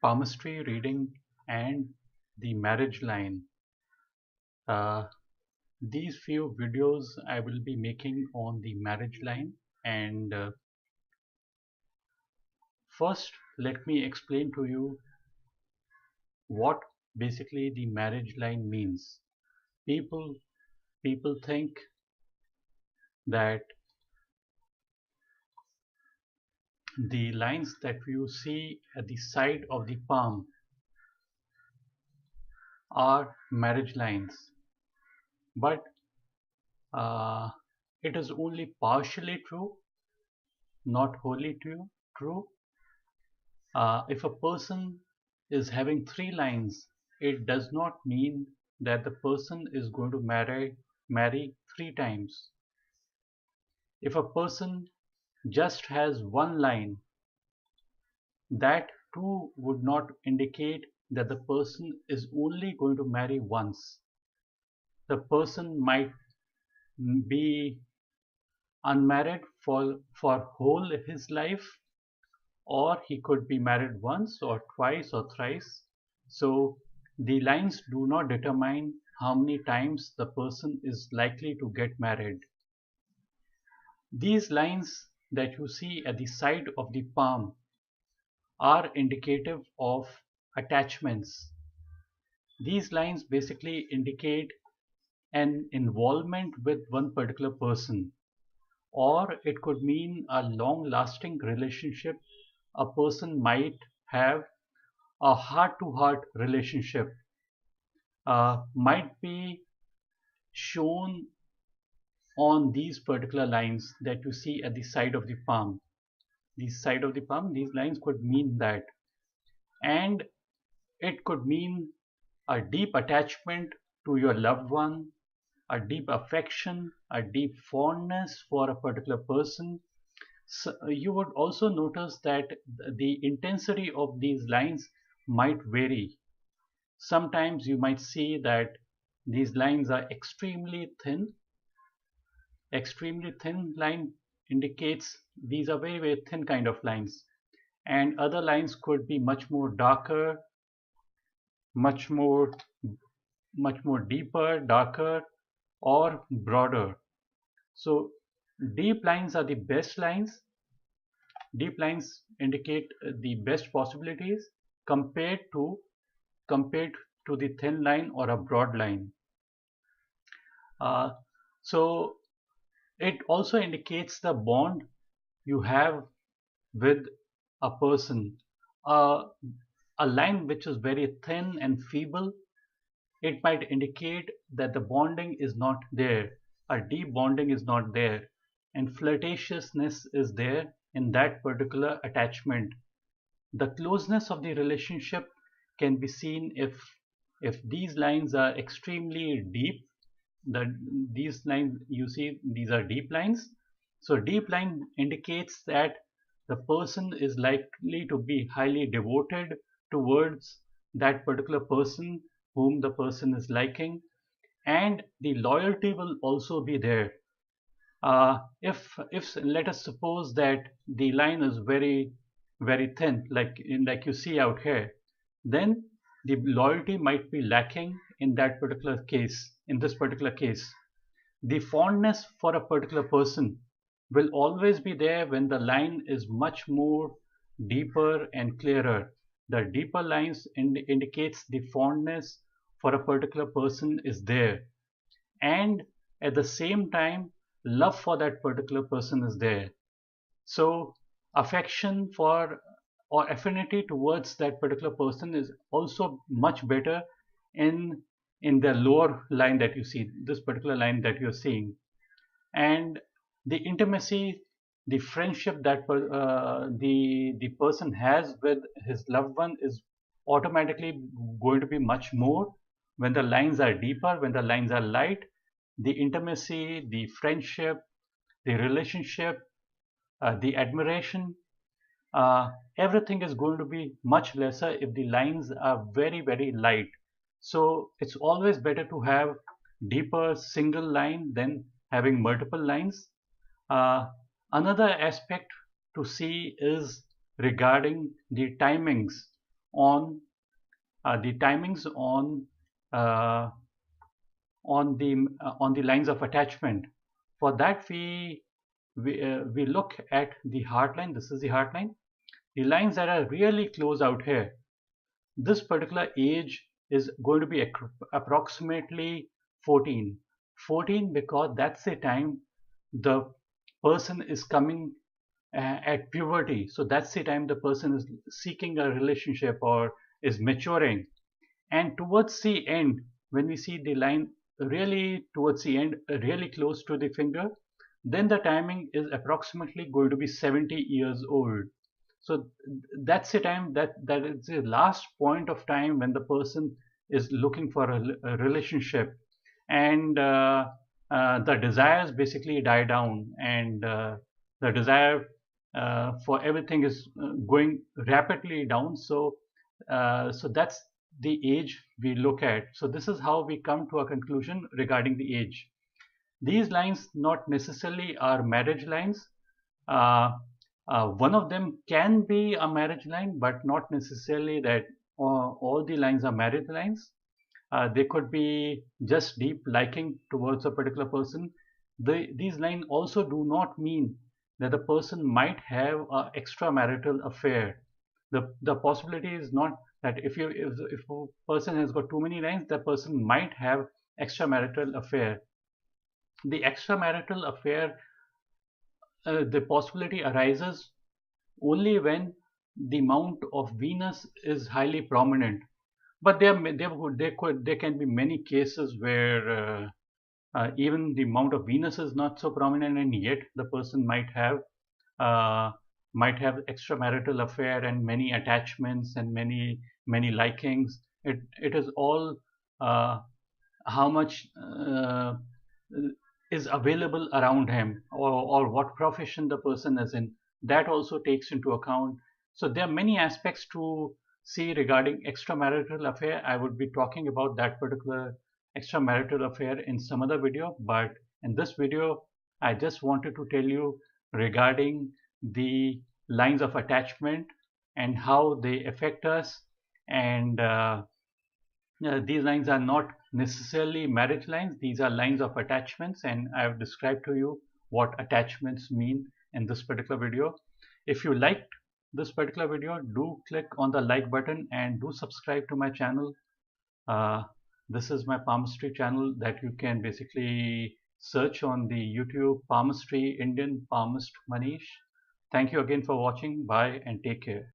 palmistry reading and the marriage line. Uh, these few videos I will be making on the marriage line, and first let me explain to you what basically the marriage line means. People people think that the lines that you see at the side of the palm are marriage lines, but uh, it is only partially true, not wholly true. If a person is having three lines, it does not mean that the person is going to marry three times. If a person just has one line, that too would not indicate that the person is only going to marry once. The person might be unmarried for whole his life, or he could be married once or twice or thrice. So the lines do not determine how many times the person is likely to get married. These lines that you see at the side of the palm are indicative of attachments. These lines basically indicate an involvement with one particular person, or it could mean a long lasting relationship a person might have. A heart to heart relationship might be shown on these particular lines that you see at the side of the palm. These lines could mean that. And it could mean a deep attachment to your loved one, a deep affection, a deep fondness for a particular person. So you would also notice that the intensity of these lines might vary. Sometimes you might see that these lines are extremely thin. Extremely thin line indicates these are very, very thin kind of lines. And other lines could be much more darker, much more, much more deeper, darker, or broader. So deep lines are the best lines. Deep lines indicate the best possibilities compared to compared to the thin line or a broad line. So it also indicates the bond you have with a person. Uh, a line which is very thin and feeble, it might indicate that the bonding is not there. A deep bonding is not there, and flirtatiousness is there in that particular attachment. The closeness of the relationship can be seen if these lines are extremely deep. These lines you see, these are deep lines. So deep line indicates that the person is likely to be highly devoted towards that particular person whom the person is liking, and the loyalty will also be there. If let us suppose that the line is very, very thin, like you see out here, then the loyalty might be lacking in that particular case. In this particular case, the fondness for a particular person will always be there when the line is much more deeper and clearer. The deeper lines indicates the fondness for a particular person is there, and at the same time love for that particular person is there. So affection for or affinity towards that particular person is also much better in the lower line that you see, this particular line that you're seeing. And the intimacy, the friendship that the person has with his loved one is automatically going to be much more when the lines are deeper, when the lines are light. The intimacy, the friendship, the relationship, the admiration, everything is going to be much lesser if the lines are very, very light. So it's always better to have deeper single line than having multiple lines. Another aspect to see is regarding the timings uh, on the lines of attachment. For that, we look at the heart line. This is the heart line. The lines that are really close out here, this particular age is going to be approximately 14. 14 because that's the time the person is coming at puberty. So that's the time the person is seeking a relationship or is maturing. And towards the end, when we see the line really towards the end, really close to the finger, then the timing is approximately going to be 70 years old. So that's the time that is the last point of time when the person is looking for a relationship, and the desires basically die down, and the desire for everything is going rapidly down. So that's the age we look at. So this is how we come to a conclusion regarding the age. These lines not necessarily are marriage lines. Uh, one of them can be a marriage line, but not necessarily that all the lines are marriage lines. They could be just deep liking towards a particular person. These lines also do not mean that the person might have an extramarital affair. The possibility is not that if a person has got too many lines, the person might have extramarital affair. The extramarital affair, the possibility arises only when the mount of Venus is highly prominent. But there can be many cases where even the mount of Venus is not so prominent, and yet the person uh, might have extramarital affair and many attachments and many likings. It is all uh, how much is available around him, or what profession the person is in. That also takes into account. So there are many aspects to see regarding extramarital affair. I would be talking about that particular extramarital affair in some other video, but in this video I just wanted to tell you regarding the lines of attachment and how they affect us. And these lines are not necessarily marriage lines. These are lines of attachments, and I have described to you what attachments mean in this particular video. If you liked this particular video, do click on the like button and do subscribe to my channel. uh, this is my palmistry channel that you can basically search on the YouTube, Palmistry Indian Palmist Manish. Thank you again for watching. Bye and take care.